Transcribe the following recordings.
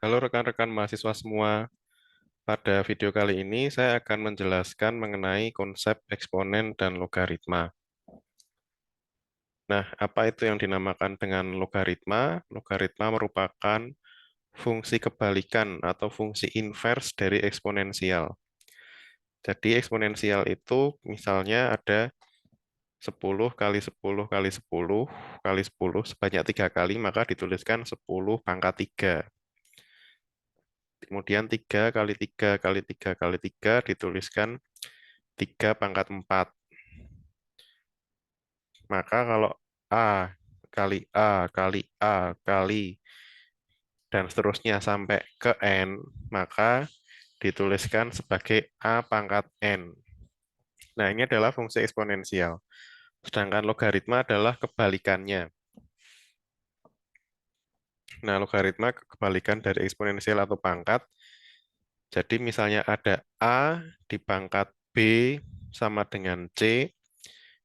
Halo rekan-rekan mahasiswa semua. Pada video kali ini saya akan menjelaskan mengenai konsep eksponen dan logaritma. Nah, apa itu yang dinamakan dengan logaritma? Logaritma merupakan fungsi kebalikan atau fungsi invers dari eksponensial. Jadi eksponensial itu misalnya ada 10 kali 10 kali 10 kali 10 sebanyak 3 kali, maka dituliskan 10 pangkat 3. Kemudian 3 kali 3 kali 3 kali 3 dituliskan 3 pangkat 4. Maka kalau A kali A kali A kali dan seterusnya sampai ke N, maka dituliskan sebagai A pangkat N. Nah, ini adalah fungsi eksponensial. Sedangkan logaritma adalah kebalikannya. Nah, logaritma kebalikan dari eksponensial atau pangkat. Jadi misalnya ada A di pangkat B sama dengan C,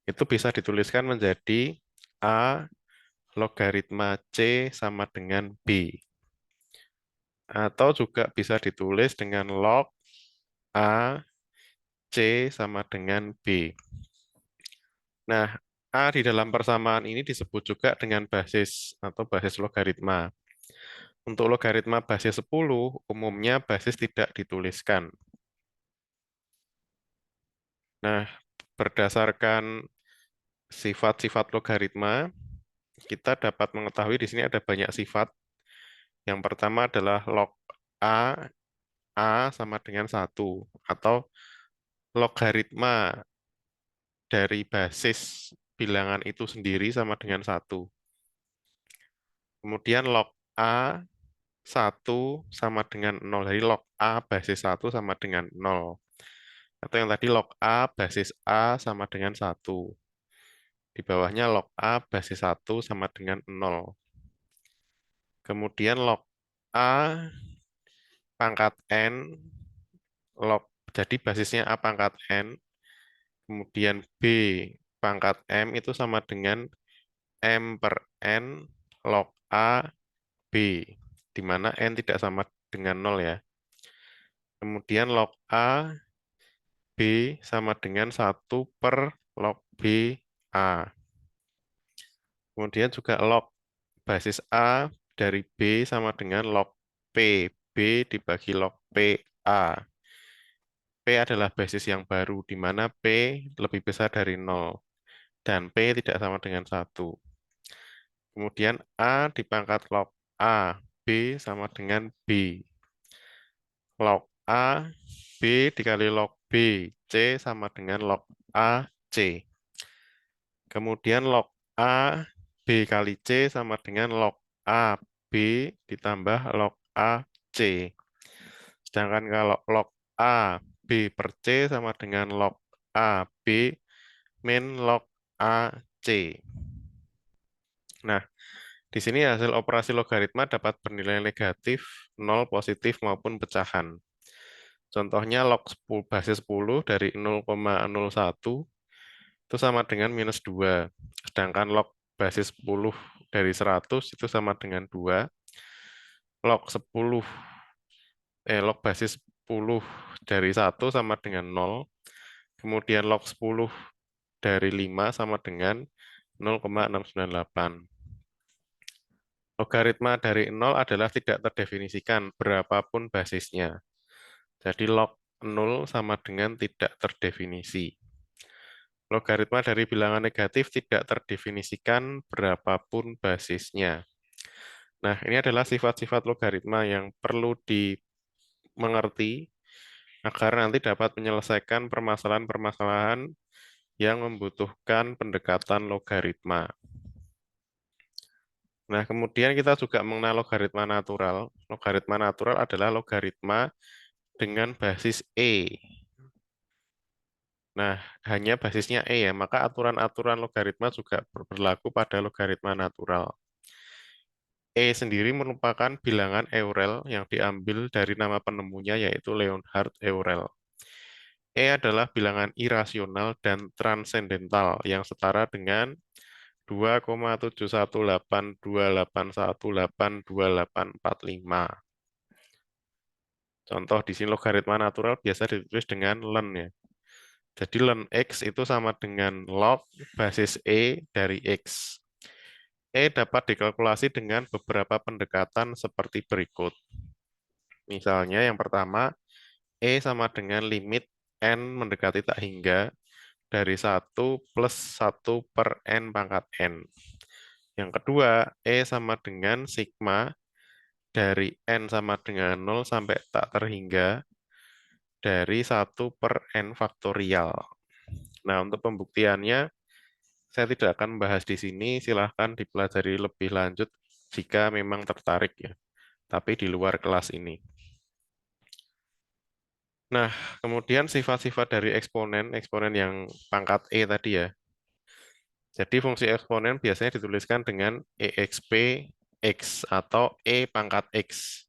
itu bisa dituliskan menjadi A logaritma C sama dengan B. Atau juga bisa ditulis dengan log A C sama dengan B. Nah, A di dalam persamaan ini disebut juga dengan basis atau basis logaritma. Untuk logaritma basis 10, umumnya basis tidak dituliskan. Nah, berdasarkan sifat-sifat logaritma, kita dapat mengetahui di sini ada banyak sifat. Yang pertama adalah log A, A sama dengan 1, atau logaritma dari basis bilangan itu sendiri sama dengan 1. Kemudian log A 1 sama dengan 0. Jadi log A basis 1 sama dengan 0. Atau yang tadi log A basis A sama dengan 1. Di bawahnya log A basis 1 sama dengan 0. Kemudian log A pangkat N, jadi basisnya A pangkat N, kemudian B pangkat M itu sama dengan M per N log A B, di mana N tidak sama dengan 0 ya. Kemudian log A B sama dengan 1 per log B A. Kemudian juga log basis A dari B sama dengan log P. B dibagi log P A. P adalah basis yang baru, di mana P lebih besar dari 0. Dan P tidak sama dengan 1. Kemudian A dipangkat log A. B sama dengan B. Log A, B dikali log B. C sama dengan log A, C. Kemudian log A, B kali C sama dengan log A, B ditambah log A, C. Sedangkan kalau log A, B per C sama dengan log A, B min log A, C. Nah, di sini hasil operasi logaritma dapat bernilai negatif, 0, positif, maupun pecahan. Contohnya log 10, basis 10 dari 0,01 itu sama dengan minus 2. Sedangkan log basis 10 dari 100 itu sama dengan 2. Log basis 10 dari 1 sama dengan 0. Kemudian log 10 dari 5 sama dengan 0,698. Logaritma dari 0 adalah tidak terdefinisikan berapapun basisnya. Jadi log 0 sama dengan tidak terdefinisi. Logaritma dari bilangan negatif tidak terdefinisikan berapapun basisnya. Nah, ini adalah sifat-sifat logaritma yang perlu dimengerti agar nanti dapat menyelesaikan permasalahan-permasalahan yang membutuhkan pendekatan logaritma. Nah, kemudian kita juga mengenal logaritma natural. Logaritma natural adalah logaritma dengan basis E. Nah, hanya basisnya E ya, maka aturan-aturan logaritma juga berlaku pada logaritma natural. E sendiri merupakan bilangan Euler yang diambil dari nama penemunya yaitu Leonhard Euler. E adalah bilangan irasional dan transendental yang setara dengan 2,71828182845. Contoh di sini logaritma natural biasa ditulis dengan ln ya. Jadi ln X itu sama dengan log basis E dari X. E dapat dikalkulasi dengan beberapa pendekatan seperti berikut. Misalnya yang pertama, E sama dengan limit N mendekati tak hingga dari 1 + 1 per N pangkat N. Yang kedua, E sama dengan sigma dari N sama dengan 0 sampai tak terhingga dari 1 per N faktorial. Nah, untuk pembuktiannya, saya tidak akan membahas di sini, silahkan dipelajari lebih lanjut jika memang tertarik ya, tapi di luar kelas ini. Nah, kemudian sifat-sifat dari eksponen, eksponen yang pangkat E tadi ya. Jadi fungsi eksponen biasanya dituliskan dengan EXP X atau E pangkat X.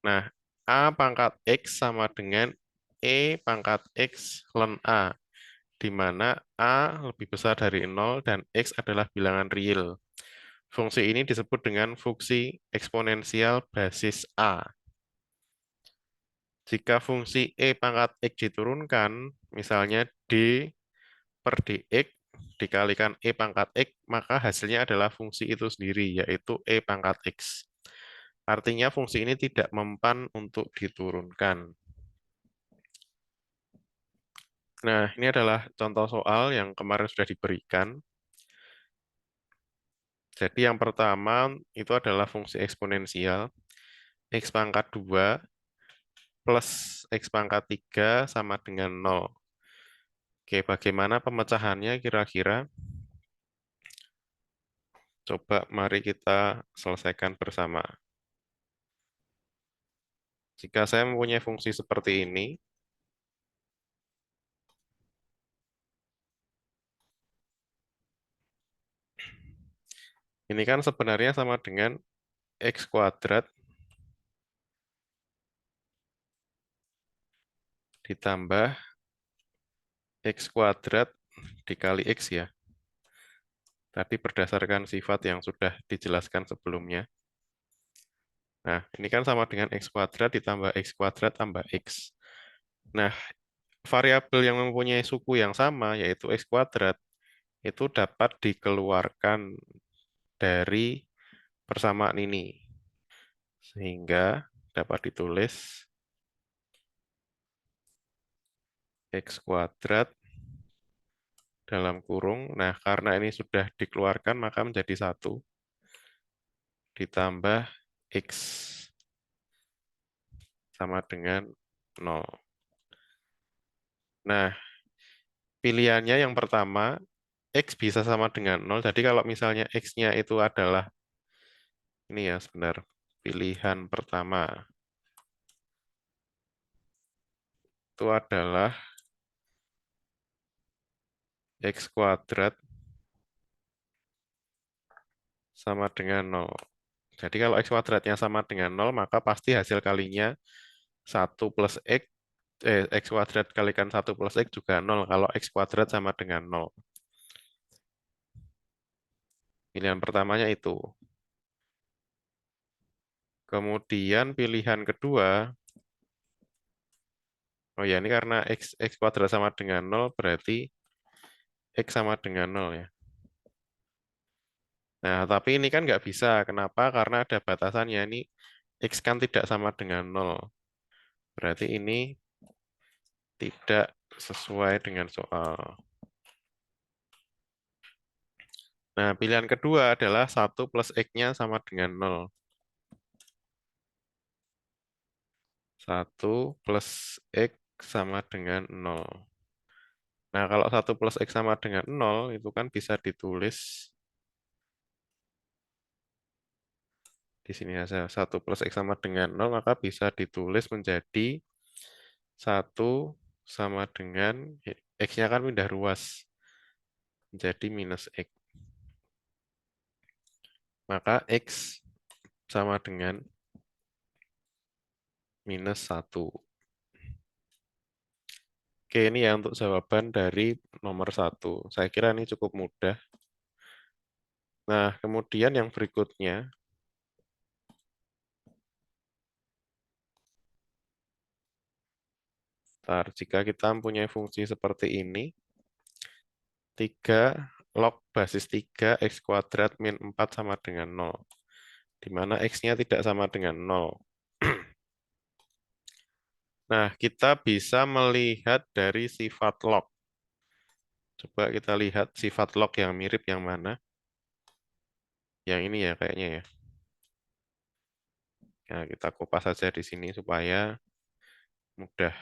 Nah, A pangkat X sama dengan E pangkat X ln A, di mana A lebih besar dari 0 dan X adalah bilangan real. Fungsi ini disebut dengan fungsi eksponensial basis A. Jika fungsi E pangkat X diturunkan, misalnya D per dx dikalikan E pangkat X, maka hasilnya adalah fungsi itu sendiri, yaitu E pangkat X. Artinya fungsi ini tidak mempan untuk diturunkan. Nah, ini adalah contoh soal yang kemarin sudah diberikan. Jadi yang pertama itu adalah fungsi eksponensial. X pangkat 2 plus X pangkat 3 sama dengan 0. Oke, bagaimana pemecahannya kira-kira? Coba mari kita selesaikan bersama. Jika saya mempunyai fungsi seperti ini kan sebenarnya sama dengan X kuadrat ditambah X kuadrat dikali X ya. Tadi berdasarkan sifat yang sudah dijelaskan sebelumnya. Nah, ini kan sama dengan X kuadrat ditambah X kuadrat tambah X. Nah, variabel yang mempunyai suku yang sama, yaitu X kuadrat, itu dapat dikeluarkan dari persamaan ini. Sehingga dapat ditulis X kuadrat dalam kurung. Nah, karena ini sudah dikeluarkan, maka menjadi 1 ditambah X sama dengan 0. Nah, pilihannya yang pertama, X bisa sama dengan 0. Jadi kalau misalnya X-nya itu adalah, ini ya sebentar, pilihan pertama itu adalah X kuadrat sama dengan 0. Jadi kalau X kuadratnya sama dengan 0, maka pasti hasil kalinya 1 plus X, X kuadrat kalikan 1 plus X juga 0 kalau X kuadrat sama dengan 0. Pilihan pertamanya itu. Kemudian pilihan kedua, oh ya ini karena X kuadrat sama dengan 0, berarti X sama dengan 0 ya. Nah, tapi ini kan nggak bisa. Kenapa? Karena ada batasannya. Ini X kan tidak sama dengan 0. Berarti ini tidak sesuai dengan soal. Nah, pilihan kedua adalah 1 plus X-nya sama dengan 0. 1 plus X sama dengan 0. Nah, kalau 1 plus X sama dengan 0, itu kan bisa ditulis di sini saja. 1 plus X sama dengan 0, maka bisa ditulis menjadi 1 sama dengan, X-nya kan pindah ruas, menjadi minus X. Maka X sama dengan minus 1. Oke, ini ya untuk jawaban dari nomor 1. Saya kira ini cukup mudah. Nah, kemudian yang berikutnya, Ntar, jika kita mempunyai fungsi seperti ini, 3 log basis 3 X kuadrat min 4 sama dengan 0. Di mana X-nya tidak sama dengan 0. Nah, kita bisa melihat dari sifat log. Coba kita lihat sifat log yang mirip yang mana. Yang ini ya kayaknya ya. Nah, kita kopas saja di sini supaya mudah.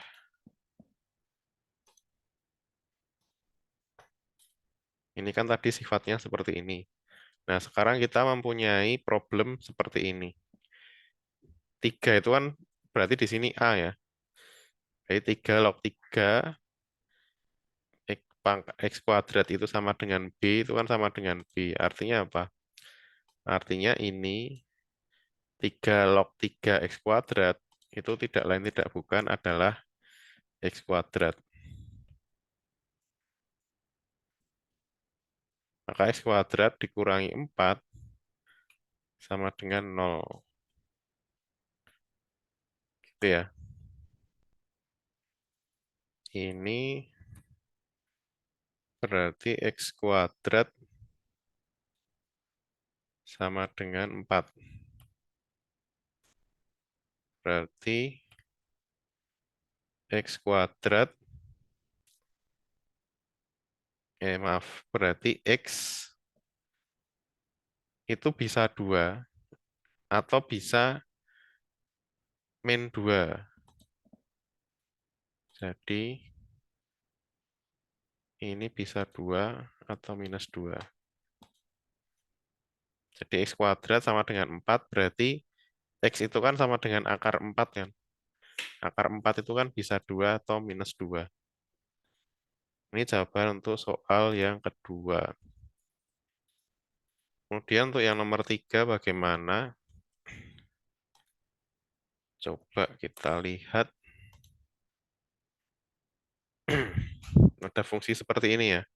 Ini kan tadi sifatnya seperti ini. Nah, sekarang kita mempunyai problem seperti ini. 3 itu kan berarti di sini A ya. Jadi 3 log 3 X kuadrat itu sama dengan B, itu kan sama dengan B. Artinya apa? Artinya ini 3 log 3 X kuadrat itu tidak lain tidak bukan adalah X kuadrat. Maka X kuadrat dikurangi 4 sama dengan 0. Gitu ya. Ini berarti X kuadrat sama dengan 4. Berarti X kuadrat, maaf, berarti X itu bisa 2 atau bisa min 2. Jadi ini bisa 2 atau minus 2. Jadi X kuadrat sama dengan 4 berarti X itu kan sama dengan akar 4 kan. Akar 4 itu kan bisa 2 atau minus 2. Ini jawaban untuk soal yang kedua. Kemudian untuk yang nomor 3 bagaimana? Coba kita lihat. Ada fungsi seperti ini ya.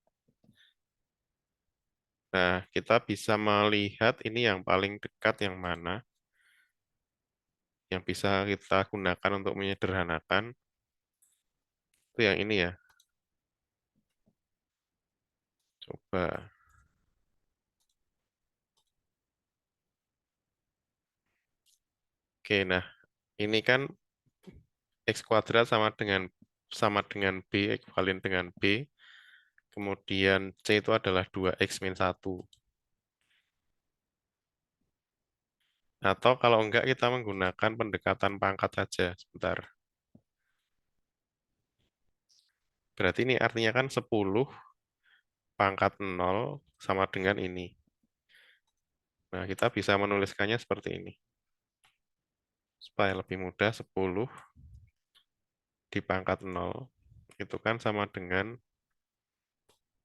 Nah, kita bisa melihat ini yang paling dekat yang mana. Yang bisa kita gunakan untuk menyederhanakan. Itu yang ini ya. Coba. Oke, nah ini kan X kuadrat sama dengan B, ekuivalen dengan B. Kemudian C itu adalah 2X min 1. Atau kalau enggak kita menggunakan pendekatan pangkat saja. Sebentar. Berarti ini artinya kan 10 pangkat 0 sama dengan ini. Nah, kita bisa menuliskannya seperti ini. Supaya lebih mudah, 10 di pangkat 0 itu kan sama dengan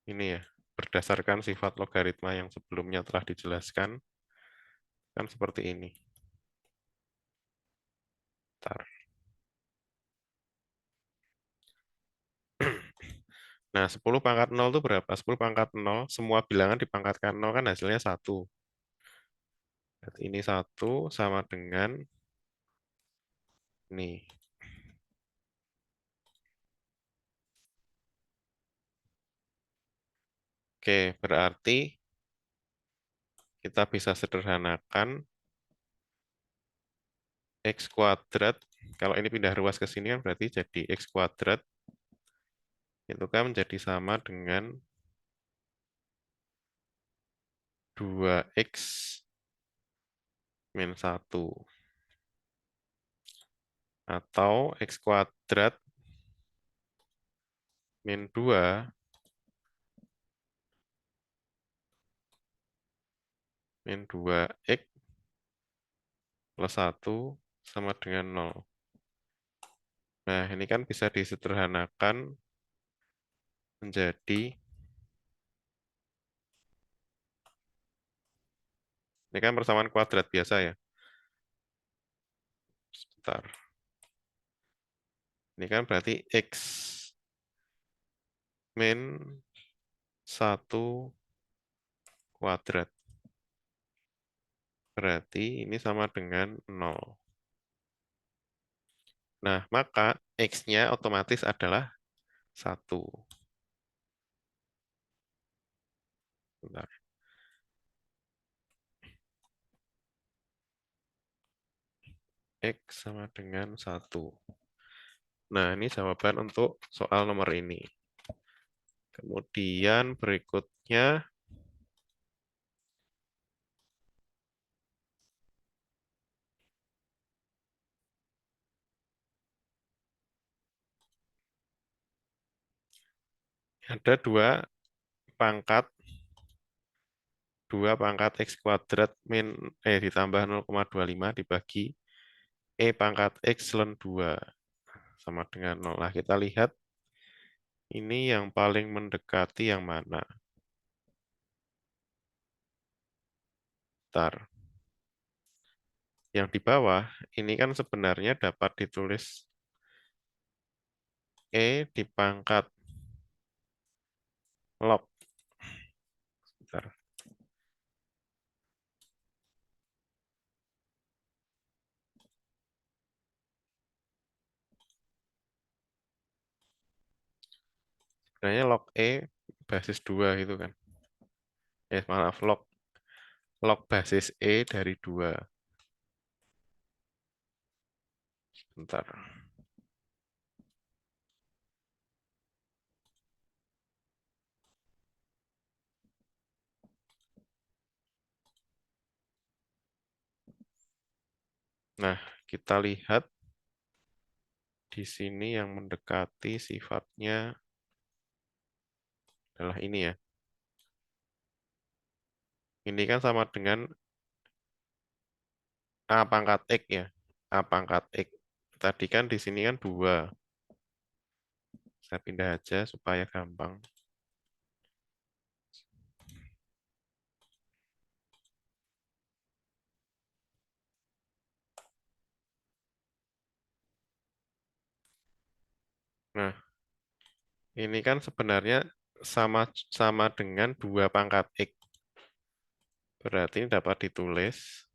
ini ya. Berdasarkan sifat logaritma yang sebelumnya telah dijelaskan, kan seperti ini. Bentar. Nah, 10 pangkat 0 itu berapa? 10 pangkat 0, semua bilangan dipangkatkan 0 kan hasilnya 1. Berarti ini 1 sama dengan ini. Oke, berarti kita bisa sederhanakan X kuadrat. Kalau ini pindah ruas ke sini kan berarti jadi X kuadrat. Itu kan menjadi sama dengan 2X min 1. Atau X kuadrat min 2 min 2X plus 1 sama dengan 0. Nah, ini kan bisa disederhanakan menjadi, ini kan persamaan kuadrat biasa ya. Sebentar. Ini kan berarti X min 1 kuadrat. Berarti ini sama dengan 0. Nah, maka X-nya otomatis adalah 1. Bentar. X sama dengan 1. Nah, ini jawaban untuk soal nomor ini. Kemudian berikutnya ada pangkat 2 pangkat X kuadrat ditambah 0,25 dibagi pangkat X ln 2 sama dengan 0. Nah, kita lihat ini yang paling mendekati yang mana. Bentar. Yang di bawah, ini kan sebenarnya dapat ditulis di pangkat log. Bentar. Sebenarnya log basis 2 gitu kan. Maaf, log basis dari 2. Bentar. Nah, kita lihat di sini yang mendekati sifatnya adalah ini ya. Ini kan sama dengan A pangkat X ya. A pangkat X. Tadi kan di sini kan 2. Saya pindah aja supaya gampang. Nah, ini kan sebenarnya sama sama dengan 2 pangkat X. Berarti ini dapat ditulis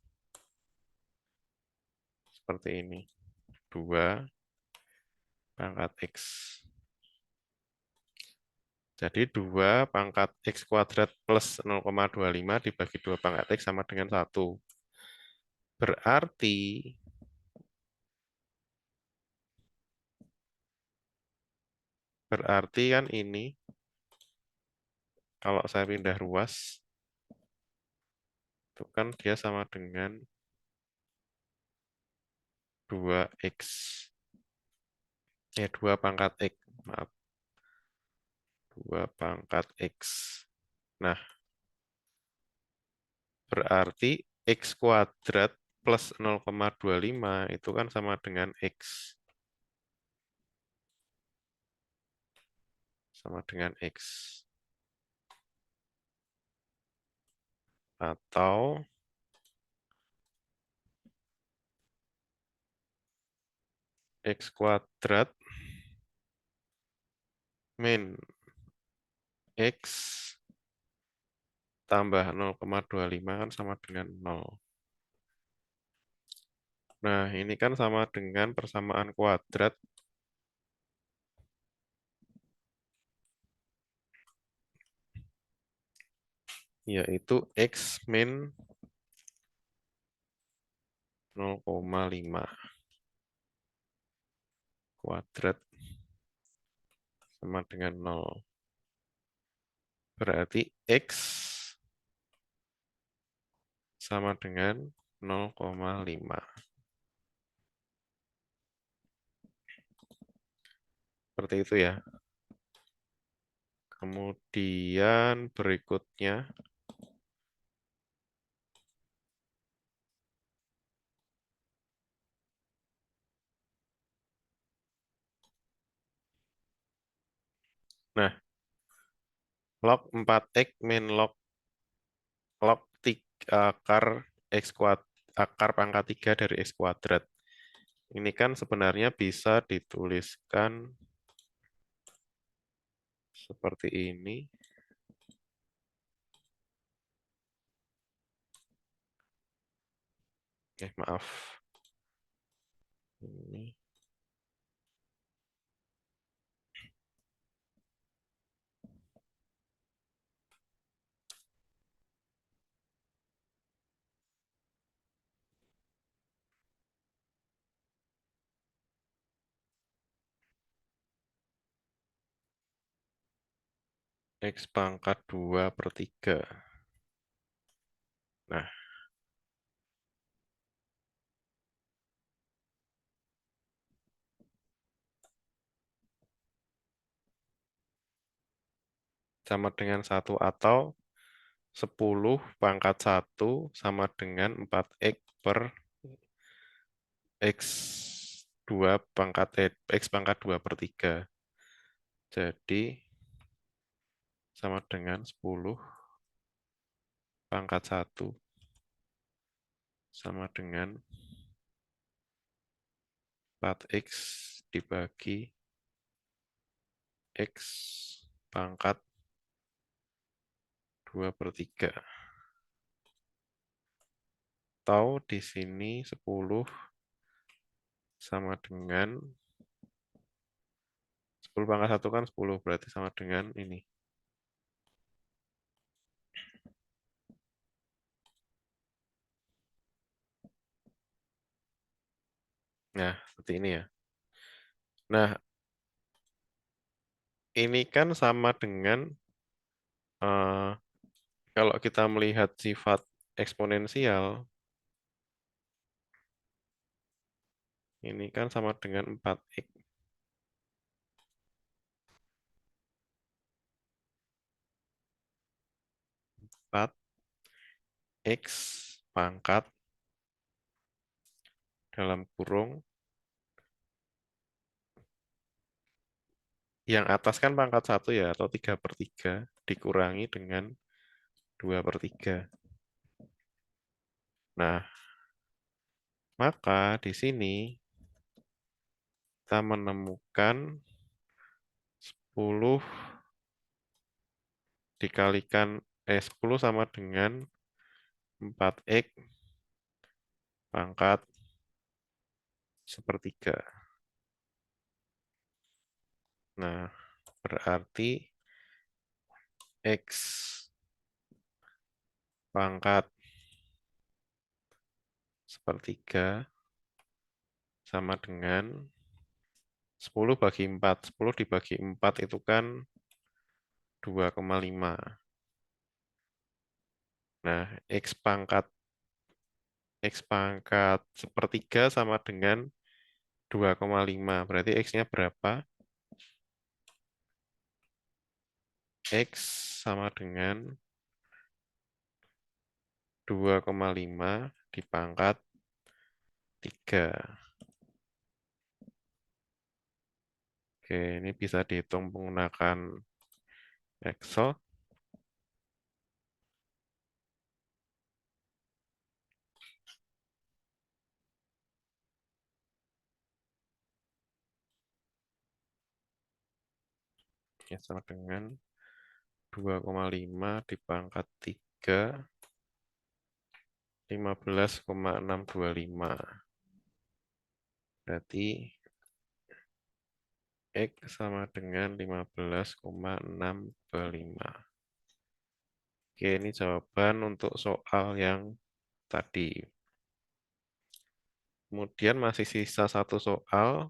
seperti ini. 2 pangkat X. Jadi 2 pangkat X kuadrat plus 0,25 dibagi 2 pangkat X sama dengan 1. Berarti kan ini, kalau saya pindah ruas, itu kan dia sama dengan 2X. 2 pangkat X. Maaf, 2 pangkat X. Nah, berarti X kuadrat plus 0,25 itu kan sama dengan X. Sama dengan X. Atau X kuadrat min X tambah 0,25 kan sama dengan 0. Nah, ini kan sama dengan persamaan kuadrat, yaitu X min 0,5 kuadrat sama dengan 0. Berarti X sama dengan 0,5. Seperti itu ya. Kemudian berikutnya, nah, log 4X min log 3 akar pangkat 3 dari X kuadrat. Ini kan sebenarnya bisa dituliskan seperti ini. Maaf. Ini. X pangkat 2 per 3. Nah, sama dengan 1 atau 10 pangkat 1 sama dengan 4X per X2 pangkat X pangkat 2 per 3. Jadi sama dengan 10 pangkat 1 sama dengan 4X dibagi X pangkat 2 per 3. Atau di sini 10 sama dengan 10 pangkat 1 kan 10, berarti sama dengan ini. Nah, seperti ini ya. Nah, ini kan sama dengan eh, kalau kita melihat sifat eksponensial, ini kan sama dengan 4X. 4X pangkat dalam kurung. Yang atas kan pangkat 1 ya, atau 3 per 3, dikurangi dengan 2 per 3. Nah, maka di sini kita menemukan 10 dikalikan 10 sama dengan 4X pangkat sepertiga. Nah, berarti X pangkat sepertiga sama dengan 10 bagi 4. 10 dibagi 4 itu kan 2,5. Nah, X pangkat sepertiga sama dengan 2,5. Berarti X-nya berapa? X sama dengan 2,5 dipangkat 3. Oke, ini bisa dihitung menggunakan Excel. Ya, sama dengan 2,5 dipangkat 3, 15,625. Berarti X sama dengan 15,625. Oke, ini jawaban untuk soal yang tadi. Kemudian masih sisa satu soal.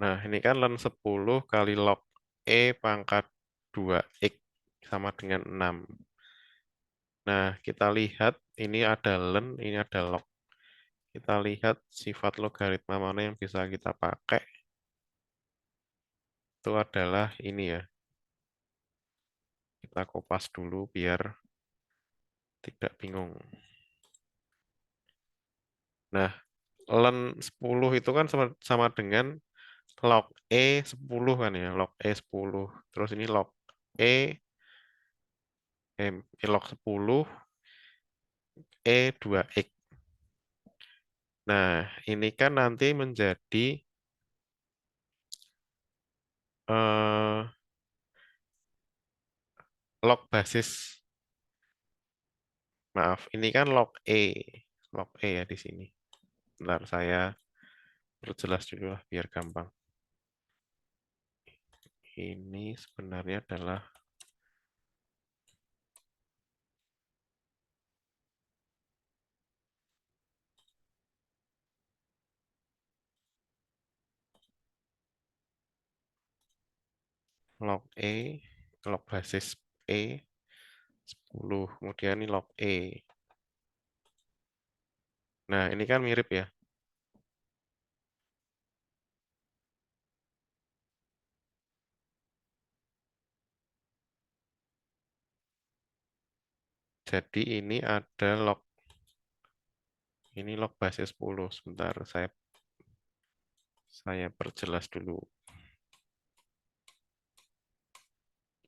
Nah, ini kan ln 10 kali log E pangkat 2X sama dengan 6. Nah, kita lihat ini ada ln, ini ada log. Kita lihat sifat logaritma mana yang bisa kita pakai. Itu adalah ini ya. Kita kopas dulu biar tidak bingung. Nah, ln 10 itu kan sama dengan log E 10 kan ya, log E 10. Terus ini log E, log 10 E 2X. Nah, ini kan nanti menjadi eh, log basis, maaf, ini kan log E ya di sini. Bentar, saya perjelas dulu lah biar gampang. Ini sebenarnya adalah log E, log basis E, 10. Kemudian ini log E. Nah, ini kan mirip ya. Jadi ini ada log, ini log basis 10. Sebentar, saya perjelas dulu.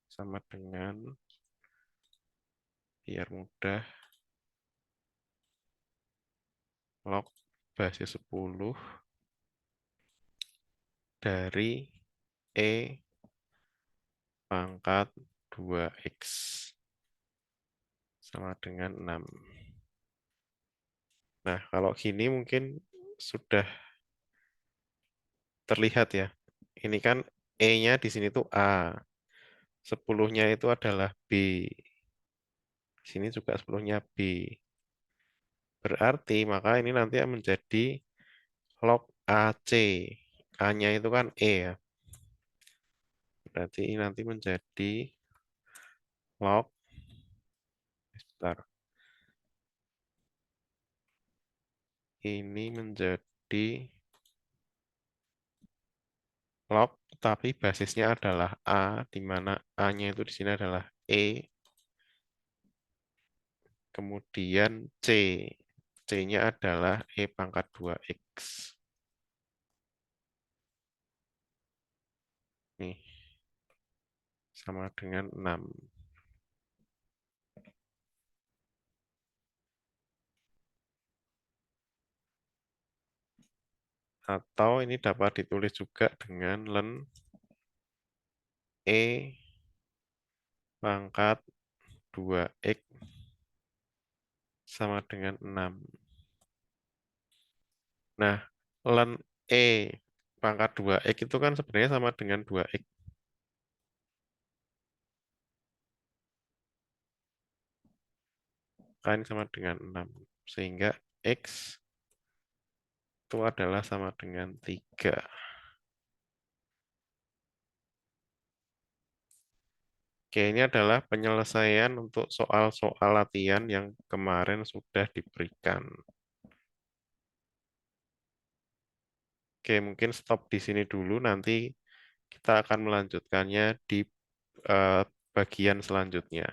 Sama dengan, biar mudah, log basis 10 dari E pangkat 2X sama dengan 6. Nah, kalau gini mungkin sudah terlihat ya. Ini kan E-nya di sini tuh A. 10-nya itu adalah B. Di sini juga 10-nya B. Berarti maka ini nanti menjadi log AC. A-nya itu kan E ya. Berarti ini nanti menjadi log, sebentar. Ini menjadi log, tapi basisnya adalah A, di mana A-nya itu di sini adalah E, kemudian C. C-nya adalah E pangkat 2X. Nih, sama dengan 6. Atau ini dapat ditulis juga dengan len E pangkat 2X sama dengan 6. Nah, len E pangkat 2X itu kan sebenarnya sama dengan 2X. Kan sama dengan 6. Sehingga X itu adalah sama dengan 3. Oke, ini adalah penyelesaian untuk soal-soal latihan yang kemarin sudah diberikan. Oke, mungkin stop di sini dulu. Nanti kita akan melanjutkannya di bagian selanjutnya.